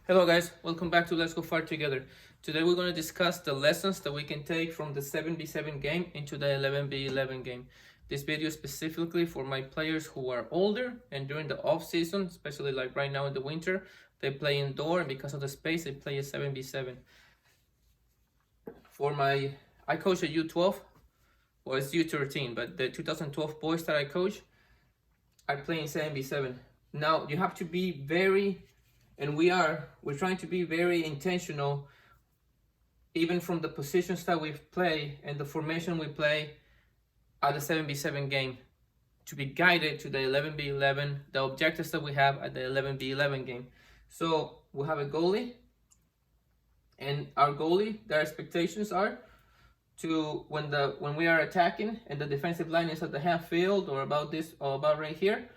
Hello guys, welcome back to Let's Go Far Together. Today we're going to discuss the lessons that we can take from the 7v7 game into the 11v11 game. This video is specifically for my players who are older and during the off season, especially like right now in the winter, they play indoor and because of the space they play a 7v7. I coach a U12, well it's U13, but the 2012 boys that I coach are playing 7v7. Now you have to be we're trying to be very intentional even from the positions that we play and the formation we play at the 7v7 game to be guided to the 11v11, the objectives that we have at the 11v11 game. So we have a goalie, and our goalie, their expectations are to when we are attacking and the defensive line is at the half field or about right here,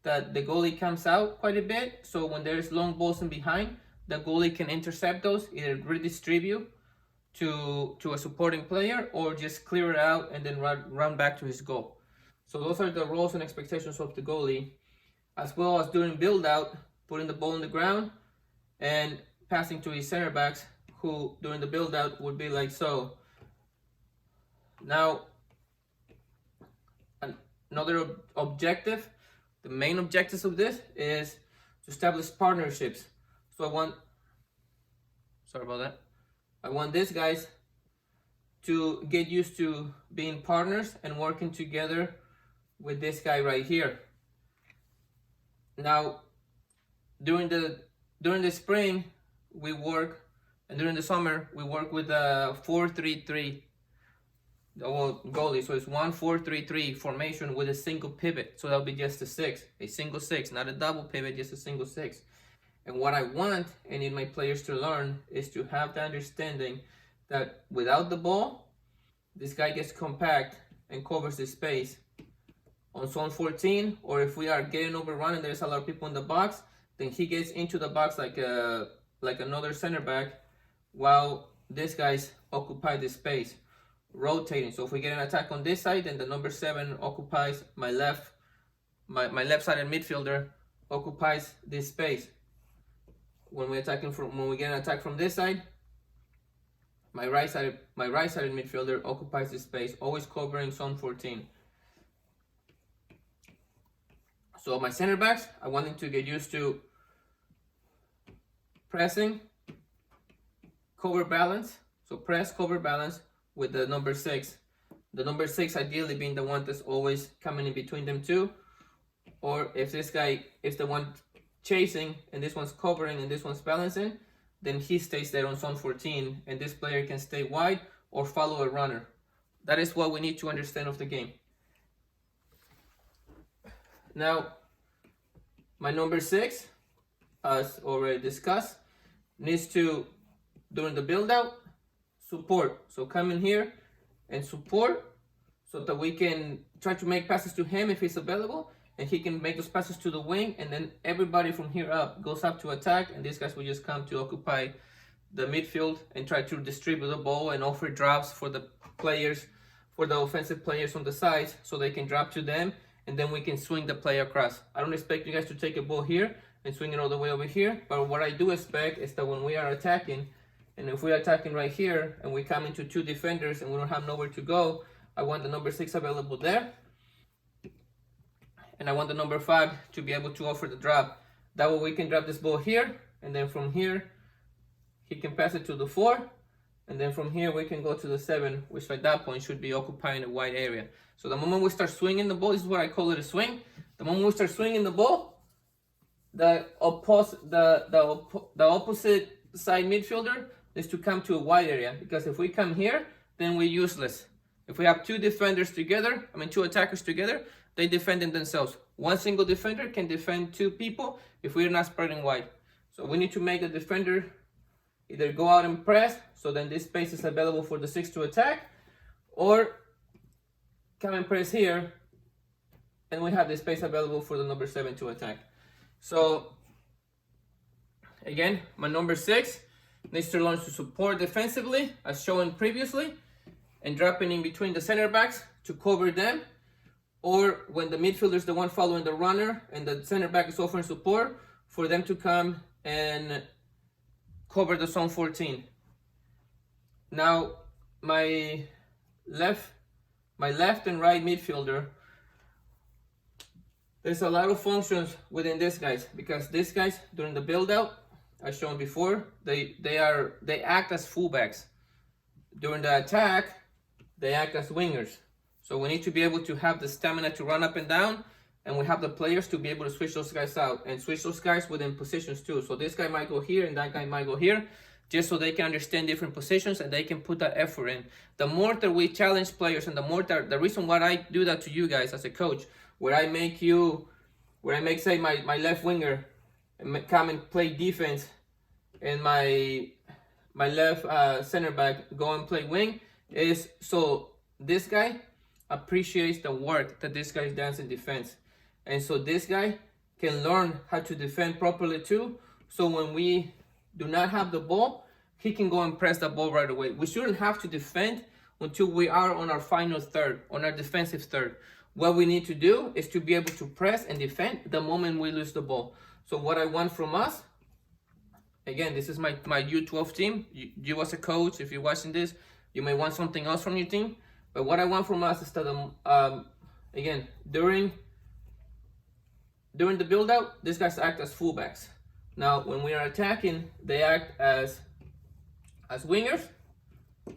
that the goalie comes out quite a bit. So when there's long balls in behind, the goalie can intercept those, either redistribute to a supporting player or just clear it out and then run back to his goal. So those are the roles and expectations of the goalie, as well as during build out, putting the ball on the ground and passing to his center backs, who during the build out would be like so. Now, another objective, the main objectives of this is to establish partnerships. So I want these guys to get used to being partners and working together with this guy right here. Now, during the spring we work, and during the summer we work with a 4-3-3 goalie. So it's 1-4-3-3 formation with a single pivot. So that'll be just a single six, not a double pivot, just a single six. And what I want and need my players to learn is to have the understanding that without the ball, this guy gets compact and covers the space on zone 14, or if we are getting overrun and there's a lot of people in the box, then he gets into the box like another center back, while these guys occupy the space, rotating. So if we get an attack on this side, then the number 7 occupies my left-sided midfielder occupies this space. When we get an attack from this side, my right-sided midfielder occupies this space, always covering zone 14. So my center backs, I want them to get used to pressing, cover balance. So press, cover balance with the number 6. The number 6 ideally being the one that's always coming in between them two. Or if this guy is the one chasing and this one's covering and this one's balancing, then he stays there on zone 14 and this player can stay wide or follow a runner. That is what we need to understand of the game. Now, my number 6, as already discussed, needs to, during the build out, support. So come in here and support so that we can try to make passes to him if he's available, and he can make those passes to the wing, and then everybody from here up goes up to attack, and these guys will just come to occupy the midfield and try to distribute the ball and offer drops for the offensive players on the sides so they can drop to them, and then we can swing the play across. I don't expect you guys to take a ball here and swing it all the way over here, but what I do expect is that when we are attacking, and if we're attacking right here and we come into 2 defenders and we don't have nowhere to go, I want the number 6 available there. And I want the number 5 to be able to offer the drop. That way we can drop this ball here, and then from here he can pass it to the 4, and then from here we can go to the 7, which at that point should be occupying a wide area. So the moment we start swinging the ball, this is what I call it, a swing. The moment we start swinging the ball, the opposite side midfielder is to come to a wide area, because if we come here, then we're useless. If we have 2 defenders together, 2 attackers together, they defend in themselves. One single defender can defend 2 people if we're not spreading wide. So we need to make the defender either go out and press, so then this space is available for the 6 to attack, or come and press here, and we have the space available for the number 7 to attack. So again, my number 6 needs to learn to support defensively, as shown previously, and dropping in between the center backs to cover them, or when the midfielder is the one following the runner and the center back is offering support, for them to come and cover the zone 14. Now my left and right midfielder, there's a lot of functions within these guys, because these guys during the build out, as shown before, they act as fullbacks. During the attack, they act as wingers. So we need to be able to have the stamina to run up and down, and we have the players to be able to switch those guys out and switch those guys within positions too. So this guy might go here and that guy might go here, just so they can understand different positions and they can put that effort in. The more that we challenge players, and the more that, the reason why I do that to you guys as a coach, where I make say my left winger come and play defense, and my left center back go and play wing, is so this guy appreciates the work that this guy does in defense, and so this guy can learn how to defend properly too. So when we do not have the ball, he can go and press the ball right away. We shouldn't have to defend until we are on our final third, on our defensive third. What we need to do is to be able to press and defend the moment we lose the ball. So what I want from us, again, this is my U12 team. You as a coach, if you're watching this, you may want something else from your team. But what I want from us is that, again, during the build out, these guys act as fullbacks. Now, when we are attacking, they act as wingers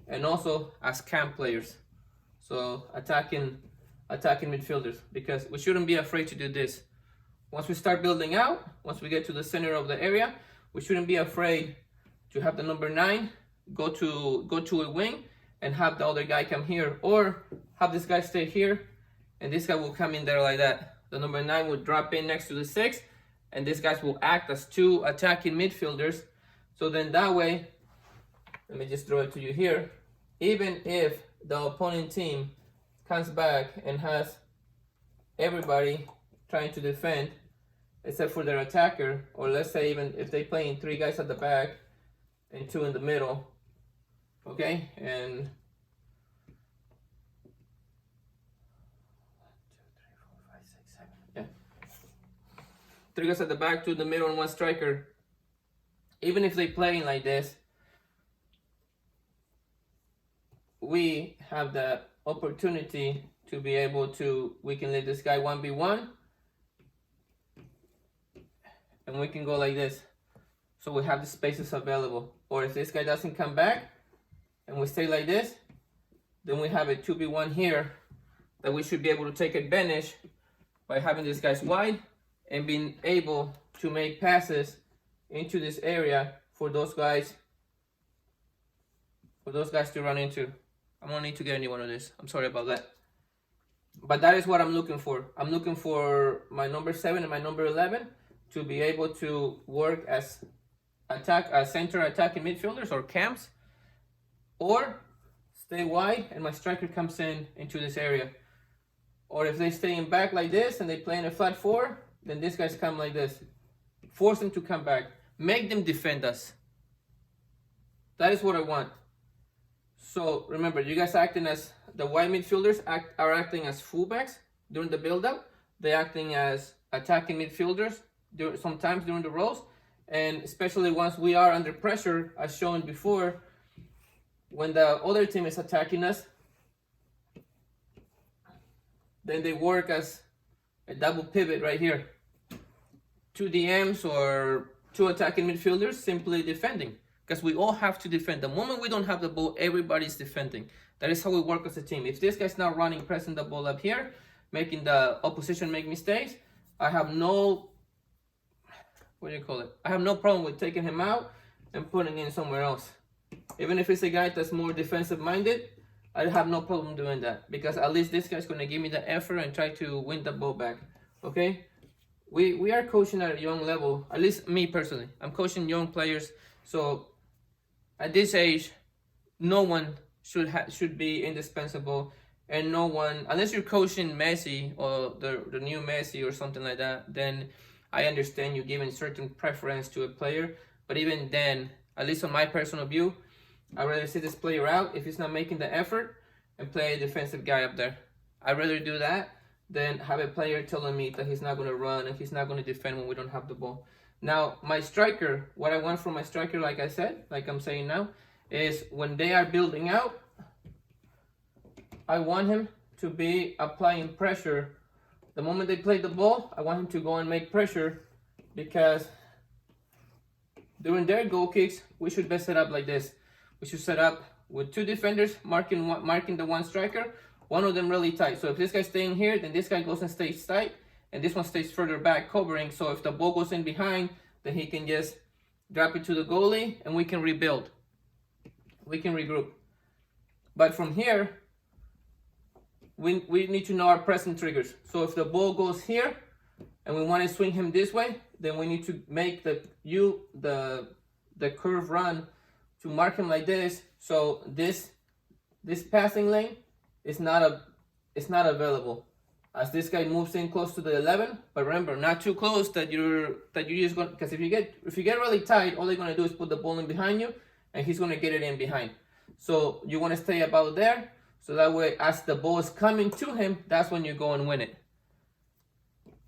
and also as cam players. So attacking midfielders, because we shouldn't be afraid to do this. Once we start building out, once we get to the center of the area, we shouldn't be afraid to have the number 9 go to a wing and have the other guy come here, or have this guy stay here and this guy will come in there like that. The number 9 will drop in next to the 6, and these guys will act as 2 attacking midfielders. So then that way, let me just throw it to you here, even if the opponent team comes back and has everybody trying to defend except for their attacker, or let's say even if they play in 3 guys at the back and 2 in the middle, okay, and 3 guys at the back, 2 in the middle, and 1 striker. Even if they playing like this, we have the opportunity to be able to, we can let this guy 1v1, and we can go like this. So we have the spaces available. Or if this guy doesn't come back and we stay like this, then we have a 2v1 here that we should be able to take advantage by having these guys wide and being able to make passes into this area for those guys to run into. I don't need to get any one of this. I'm sorry about that. But that is what I'm looking for. I'm looking for my number 7 and my number 11 to be able to work as center attacking midfielders or cams, or stay wide and my striker comes into this area. Or if they stay in back like this and they play in a flat 4, then these guys come like this. Force them to come back. Make them defend us. That is what I want. So remember, you guys acting as the wide midfielders are acting as fullbacks during the build-up. They're acting as attacking midfielders sometimes during the rolls, and especially once we are under pressure, as shown before, when the other team is attacking us, then they work as a double pivot right here. 2 DMs or 2 attacking midfielders simply defending, because we all have to defend. The moment we don't have the ball, everybody's defending. That is how we work as a team. If this guy's not running, pressing the ball up here, making the opposition make mistakes, I have no, I have no problem with taking him out and putting in somewhere else. Even if it's a guy that's more defensive minded, I have no problem doing that, because at least this guy's going to give me the effort and try to win the ball back. Okay? We are coaching at a young level, at least me personally. I'm coaching young players, so at this age, no one should be indispensable, and no one, unless you're coaching Messi or the new Messi or something like that, then I understand you giving certain preference to a player. But even then, at least on my personal view, I'd rather see this player out if he's not making the effort and play a defensive guy up there. I'd rather do that than have a player telling me that he's not going to run and he's not going to defend when we don't have the ball. Now my striker, what I want from my striker, like I said, like I'm saying now, is when they are building out, I want him to be applying pressure. The moment they play the ball, I want him to go and make pressure, because during their goal kicks, we should best set up like this. We should set up with two defenders marking the one striker, one of them really tight. So if this guy's staying here, then this guy goes and stays tight, and this one stays further back covering. So if the ball goes in behind, then he can just drop it to the goalie and we can rebuild. We can regroup. But from here, we need to know our pressing triggers. So if the ball goes here and we want to swing him this way, then we need to make the curve run to mark him like this. So this passing lane is not available, as this guy moves in close to the 11. But remember, not too close that you're just going, because if you get really tight, all they're going to do is put the ball in behind you, and he's going to get it in behind. So you want to stay about there, so that way as the ball is coming to him, that's when you go and win it.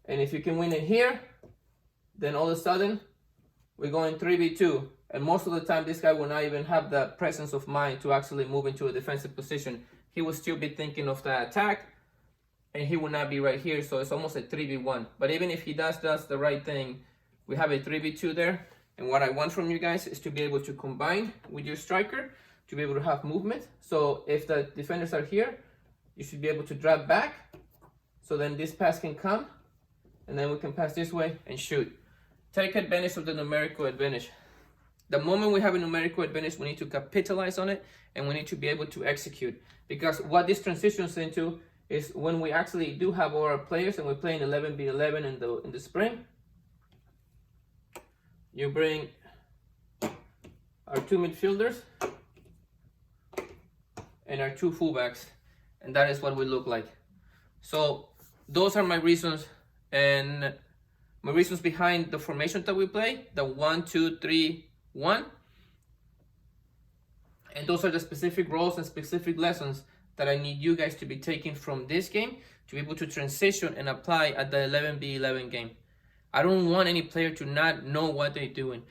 And if you can win it here, then all of a sudden we're going 3v2. And most of the time, this guy will not even have the presence of mind to actually move into a defensive position. He will still be thinking of the attack, and he will not be right here. So it's almost a 3v1. But even if he does the right thing, we have a 3v2 there. And what I want from you guys is to be able to combine with your striker, to be able to have movement. So if the defenders are here, you should be able to drop back. So then this pass can come, and then we can pass this way and shoot. Take advantage of the numerical advantage. The moment we have a numerical advantage, we need to capitalize on it, and we need to be able to execute. Because what this transitions into is when we actually do have our players and we play in 11v11 in the spring, you bring our two midfielders and our two fullbacks, and that is what we look like. So those are my reasons, and my reasons behind the formation that we play, the 1-2-3-1. And those are the specific roles and specific lessons that I need you guys to be taking from this game to be able to transition and apply at the 11v11 game. I don't want any player to not know what they're doing.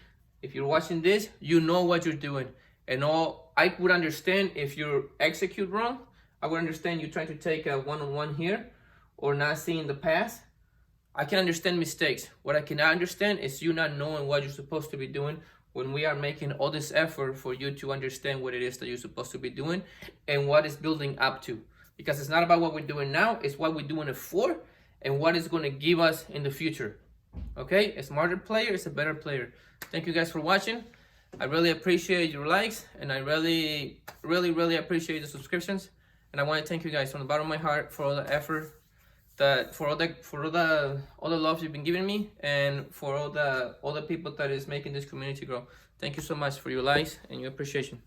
If you're watching this, you know what you're doing. And I would understand if you execute wrong. I would understand you trying to take a one-on-one here or not seeing the pass. I can understand mistakes. What I cannot understand is you not knowing what you're supposed to be doing when we are making all this effort for you to understand what it is that you're supposed to be doing and what is building up to. Because it's not about what we're doing now, it's what we're doing it for and what it's going to give us in the future. Okay? A smarter player is a better player. Thank you guys for watching. I really appreciate your likes, and I really, really, really appreciate the subscriptions. And I want to thank you guys from the bottom of my heart for all the effort, for all the love you've been giving me, and for all the people that is making this community grow. Thank you so much for your likes and your appreciation.